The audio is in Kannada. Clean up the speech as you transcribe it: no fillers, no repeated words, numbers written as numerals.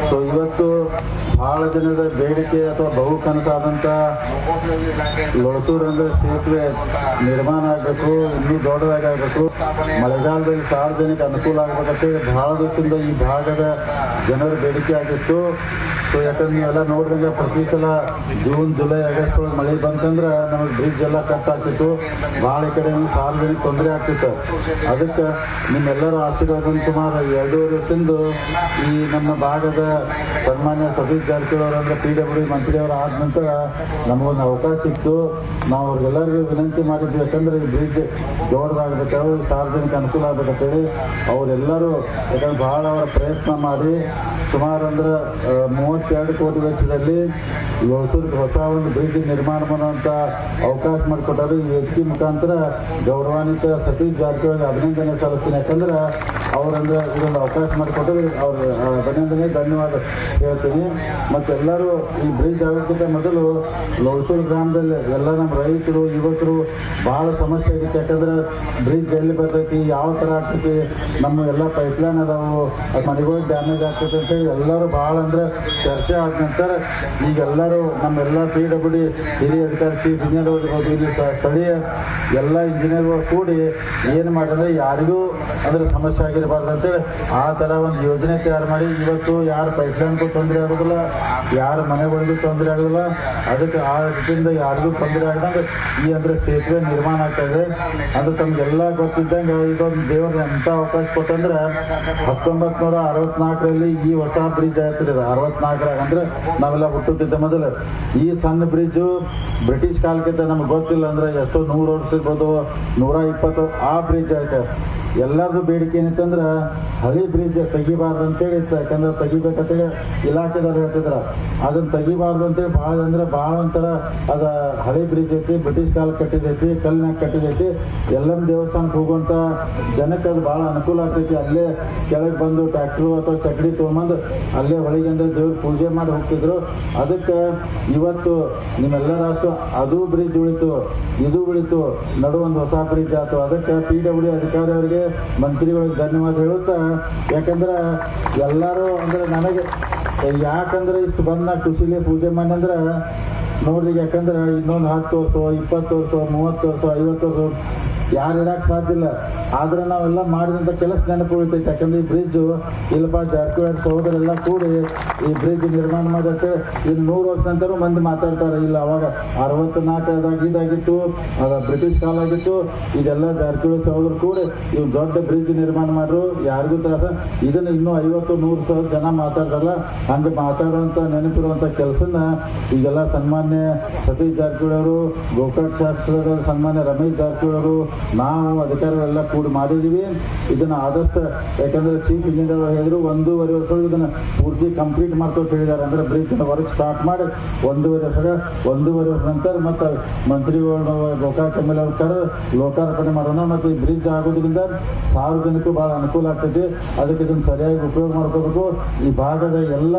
ಸೊ ಇವತ್ತು ಬಹಳ ದಿನದ ಬೇಡಿಕೆ ಅಥವಾ ಬಹುಕನಸಾದಂಥ ಲೋಟೂರಂದ್ರ ಸೇತುವೆ ನಿರ್ಮಾಣ ಆಗಬೇಕು, ಇನ್ನೂ ದೊಡ್ಡದಾಗಿ ಆಗಬೇಕು, ಮಳೆಗಾಲದಲ್ಲಿ ಸಾರ್ವಜನಿಕ ಅನುಕೂಲ ಆಗ್ಬೇಕಂತೇಳಿ ಬಹಳ ದಿವಸದಿಂದ ಈ ಭಾಗದ ಜನರ ಬೇಡಿಕೆ ಆಗಿತ್ತು. ಸೊ ಯಾಕಂದ್ರೆ ನೀವೆಲ್ಲ ನೋಡಿದಂಗೆ ಪ್ರತಿ ಸಲ ಜೂನ್ ಜುಲೈ ಆಗಸ್ಟ್ ಒಳಗೆ ಮಳೆ ಬಂತಂದ್ರೆ ನಮಗೆ ಬ್ರಿಡ್ಜ್ ಎಲ್ಲ ಕಟ್ ಆಗ್ತಿತ್ತು, ಭಾಳ ಈ ಕಡೆ ಸಾರ್ವಜನಿಕ ತೊಂದರೆ ಆಗ್ತಿತ್ತು. ಅದಕ್ಕೆ ನಿಮ್ಮೆಲ್ಲರ ಆಶೀರ್ವಾದ ಸುಮಾರು 2.5 ವರ್ಷದಿಂದ ಈ ನಮ್ಮ ಭಾಗದ ಸನ್ಮಾನ್ಯ ಸತೀಶ್ ಜಾರಕಿಹೊಳಿ ಅಂದ್ರೆ PWD ಮಂತ್ರಿಯವರು ಆದ ನಂತರ ನಮಗೊಂದು ಅವಕಾಶ ಸಿಕ್ತು. ನಾವು ಅವ್ರಿಗೆಲ್ಲರಿಗೂ ವಿನಂತಿ ಮಾಡಿದ್ವಿ, ಯಾಕಂದ್ರೆ ಈ ಬ್ರಿಡ್ಜ್ ದೊಡ್ಡದಾಗಬೇಕು, ಸಾರ್ವಜನಿಕ ಅನುಕೂಲ ಆಗ್ಬೇಕಂತೇಳಿ. ಅವರೆಲ್ಲರೂ ಯಾಕಂದ್ರೆ ಬಹಳ ಅವರ ಪ್ರಯತ್ನ ಮಾಡಿ ಸುಮಾರು ಅಂದ್ರೆ 32 ಕೋಟಿ ವೆಚ್ಚದಲ್ಲಿ ಲೋಸೂರಿಗೆ ಹೊಸ ಒಂದು ಬ್ರಿಡ್ಜ್ ನಿರ್ಮಾಣ ಮಾಡುವಂತ ಅವಕಾಶ ಮಾಡಿಕೊಟ್ಟರು. ಈ ವೇದಿಕೆ ಮುಖಾಂತರ ಗೌರವಾನ್ವಿತ ಸತೀಶ್ ಜಾರಕಿಹೊಳಿ ಅಭಿನಂದನೆ ಸಲ್ಲಿಸ್ತೀನಿ. ಯಾಕಂದ್ರೆ ಅವರಂದ್ರೆ ಇದೊಂದು ಅವಕಾಶ ಮಾಡಿಕೊಟ್ಟರು, ಅವ್ರ ಅಭಿನಂದನೆ ಧನ್ಯವಾದ ಹೇಳ್ತೀನಿ. ಮತ್ತೆಲ್ಲರೂ ಈ ಬ್ರಿಡ್ಜ್ ಆಗೋಕ್ಕಿಂತ ಮೊದಲು ಲೋಸೂರು ಗ್ರಾಮದಲ್ಲಿ ಎಲ್ಲ ನಮ್ಮ ರೈತರು ಯುವಕರು ಬಹಳ ಸಮಸ್ಯೆ ಆಗಿತ್ತು. ಯಾಕಂದ್ರೆ ಬ್ರಿಡ್ಜ್ ಎಲ್ಲಿ ಬರ್ತೈತಿ, ಯಾವ ಥರ ಆಗ್ತೈತಿ, ನಮ್ಮ ಎಲ್ಲ ಪೈಪ್ಲೈನ್ ಅದಾವು, ಮನೆಗಳು ಡ್ಯಾಮೇಜ್ ಆಗ್ತೈತೆ ಅಂತೇಳಿ ಎಲ್ಲರೂ ಭಾಳ ಅಂದ್ರೆ ಚರ್ಚೆ ಆದ ನಂತರ ಈಗೆಲ್ಲರೂ ನಮ್ಮೆಲ್ಲ PWD ಹಿರಿಯ ಅಧಿಕಾರಿ ಚೀಫ್ ಇಂಜಿನಿಯರ್ ಇಲ್ಲಿ ಸ್ಥಳೀಯ ಎಲ್ಲ ಇಂಜಿನಿಯರ್ಗಳು ಕೂಡಿ ಏನು ಮಾಡಿದ್ರೆ ಯಾರಿಗೂ ಅಂದ್ರೆ ಸಮಸ್ಯೆ ಆಗಿರಬಾರ್ದು ಅಂತೇಳಿ ಆ ಥರ ಒಂದು ಯೋಜನೆ ತಯಾರು ಮಾಡಿ ಇವತ್ತು ಯಾರು ಪೈಪ್ಲೈನ್ಗೂ ತೊಂದರೆ ಆಗೋದಿಲ್ಲ, ಯಾರ ಮನೆಗಳಿಗೂ ತೊಂದರೆ ಆಗೋದಿಲ್ಲ, ಅದಕ್ಕೆ ಆ ರೀತಿಯಿಂದ ಯಾರಿಗೂ ತೊಂದರೆ ಆಗದಂಗೆ ಈ ಅಂದ್ರೆ ಸೇತುವೆ ನಿರ್ಮಾಣ ಆಗ್ತಾ ಇದೆ. ಅದು ತಮಗೆಲ್ಲ ಗೊತ್ತಿದ್ದಂಗೆ ಇದೊಂದು ದೇವರು ಎಂಥ ಅವಕಾಶ ಕೊಟ್ಟಂದ್ರೆ 1964ರಲ್ಲಿ ಈ ಹೊಸ ಬ್ರಿಡ್ಜ್ ಆಗ್ತದೆ. 64ರಾಗ ಅಂದ್ರೆ ನಾವೆಲ್ಲ ಹುಟ್ಟುತ್ತಿದ್ದ ಮೊದಲು ಈ ಸಣ್ಣ ಬ್ರಿಡ್ಜು ಬ್ರಿಟಿಷ್ ಕಾಲಕ್ಕಿಂತ ನಮ್ಗೆ ಗೊತ್ತಿಲ್ಲ ಅಂದ್ರೆ ಎಷ್ಟೋ 100 ವರ್ಷ ಇರ್ಬೋದು, 120 ಆ ಬ್ರಿಡ್ಜ್ ಆಯ್ತು. ಎಲ್ಲರದು ಬೇಡಿಕೆ ಏನಿತ್ತಂದ್ರೆ ಹಳಿ ಬ್ರಿಡ್ಜ್ ತೆಗಿಬಾರ್ದು ಅಂತೇಳಿ ಇತ್ತು. ಯಾಕಂದ್ರೆ ತೆಗಿಬೇಕಂತೇಳಿ ಇಲಾಖೆದವ್ರು ಹೇಳ್ತಿದ್ರ, ಅದನ್ನ ತೆಗಿಬಾರ್ದು ಅಂತೇಳಿ ಭಾಳ ಅಂದ್ರೆ ಭಾಳ ಒಂಥರ ಅದ ಹಳಿ ಬ್ರಿಡ್ಜ್ ಐತಿ, ಬ್ರಿಟಿಷ್ ಕಾಲ ಕಟ್ಟಿದೈತಿ, ಕಲ್ಲಿನಾಗ ಕಟ್ಟಿದೈತಿ. ಎಲ್ಲಮ್ಮ ದೇವಸ್ಥಾನಕ್ಕೆ ಹೋಗುವಂತ ಜನಕ್ಕೆ ಅದು ಭಾಳ ಅನುಕೂಲ ಆಗ್ತೈತಿ. ಅಲ್ಲೇ ಕೆಳಗೆ ಬಂದು ಟ್ರ್ಯಾಕ್ಟ್ರು ಅಥವಾ ಚಕಡಿ ತೊಗೊಂಬಂದು ಅಲ್ಲೇ ಹೊಳಿಗೆಂದ ದೇವ್ರ ಪೂಜೆ ಮಾಡಿ ಹೋಗ್ತಿದ್ರು. ಅದಕ್ಕೆ ಇವತ್ತು ನಿಮ್ಮೆಲ್ಲರ ಆಸು ಅದು ಬ್ರಿಡ್ಜ್ ಉಳಿತು, ಇದು ಉಳಿತು, ನಡು ಒಂದು ಹೊಸ ಬ್ರಿಡ್ಜ್ ಆಯ್ತು. ಅದಕ್ಕೆ PWD ಅಧಿಕಾರಿ ಅವರಿಗೆ ಮಂತ್ರಿಗಳಿಗೆ ಧನ್ಯವಾದ ಹೇಳುತ್ತಾ, ಯಾಕಂದ್ರೆ ಎಲ್ಲರೂ ಅಂದ್ರೆ ನನಗೆ ಯಾಕಂದ್ರೆ ಇಷ್ಟು ಬಂದ ಖುಷಿಲೇ ಪೂಜೆ ಮಾಡಿ ಅಂದ್ರೆ ನೋಡ್ರಿ, ಯಾಕಂದ್ರೆ ಇನ್ನೊಂದು 10 ವರ್ಷ 20 ವರ್ಷ 30 ವರ್ಷ 50 ವರ್ಷ ಯಾರು ಇರಕ್ಕೆ ಸಾಧ್ಯ ಇಲ್ಲ. ಆದ್ರೆ ನಾವೆಲ್ಲ ಮಾಡಿದಂಥ ಕೆಲಸ ನೆನಪು ಉಳಿತೈತೆ. ಯಾಕಂದ್ರೆ ಈ ಬ್ರಿಡ್ಜು ಇಲ್ಲಪ್ಪ ಜಾರಕಿಹೊಳಿ ಸಹೋದರೆಲ್ಲ ಕೂಡಿ ಈ ಬ್ರಿಡ್ಜ್ ನಿರ್ಮಾಣ ಮಾಡಕ್ಕೆ ಇನ್ನು 100 ವರ್ಷ ನಂತರ ಮಂದಿ ಮಾತಾಡ್ತಾರೆ, ಇಲ್ಲ ಅವಾಗ 64 ಇದಾಗಿತ್ತು, ಅದ ಬ್ರಿಟಿಷ್ ಕಾಲ ಆಗಿತ್ತು, ಇದೆಲ್ಲ ಜಾರಕಿಹೊಳಿ ಸಹೋದರು ಕೂಡಿ ಇವ್ ದೊಡ್ಡ ಬ್ರಿಡ್ಜ್ ನಿರ್ಮಾಣ ಮಾಡ್ರು, ಯಾರಿಗೂ ತ್ರಾಸ. ಇದನ್ನ ಇನ್ನೂ 50-100 ಸಾವಿರ ಜನ ಮಾತಾಡ್ತಾರಲ್ಲ, ಹಂಗೆ ಮಾತಾಡುವಂಥ ನೆನಪಿರುವಂಥ ಕೆಲಸನ ಈಗೆಲ್ಲ ಸನ್ಮಾನ್ಯ ಸತೀಶ್ ಜಾರಕಿಹೊಳಿ ಅವರು, ಗೋಕಾಕ್ ಶಾಸಕರ ಸನ್ಮಾನ್ಯ ರಮೇಶ್ ಜಾರಕಿಹೊಳಿ ಅವರು, ನಾವು ಅಧಿಕಾರಿಗಳೆಲ್ಲ ಕೂಡಿ ಮಾಡಿದೀವಿ. ಇದನ್ನ ಆದಷ್ಟು ಯಾಕಂದ್ರೆ ಚೀಫ್ ಇಂಜಿನಿಯರ್ ಹೇಳಿದ್ರು 1.5 ವರ್ಷ ಇದನ್ನ ಪೂರ್ತಿ ಕಂಪ್ಲೀಟ್ ಮಾಡ್ಕೊಟ್ಟು ಹೇಳಿದ್ದಾರೆ. ಅಂದ್ರೆ ಬ್ರಿಡ್ಜ್ ವರ್ಕ್ ಸ್ಟಾರ್ಟ್ ಮಾಡಿ 1.5 ವರ್ಷ ನಂತರ ಮತ್ತೆ ಮಂತ್ರಿಗಳು ಗೋಕಾಕ್ MLA ಅವ್ರ ಕರೆದು ಲೋಕಾರ್ಪಣೆ ಮಾಡೋಣ. ಮತ್ತೆ ಈ ಬ್ರಿಡ್ಜ್ ಆಗೋದ್ರಿಂದ ಸಾರ್ವಜನಿಕರು ಬಹಳ ಅನುಕೂಲ ಆಗ್ತೈತಿ. ಅದಕ್ಕೆ ಇದನ್ನ ಸರಿಯಾಗಿ ಉಪಯೋಗ ಮಾಡ್ಕೋಬೇಕು. ಈ ಭಾಗದ ಎಲ್ಲ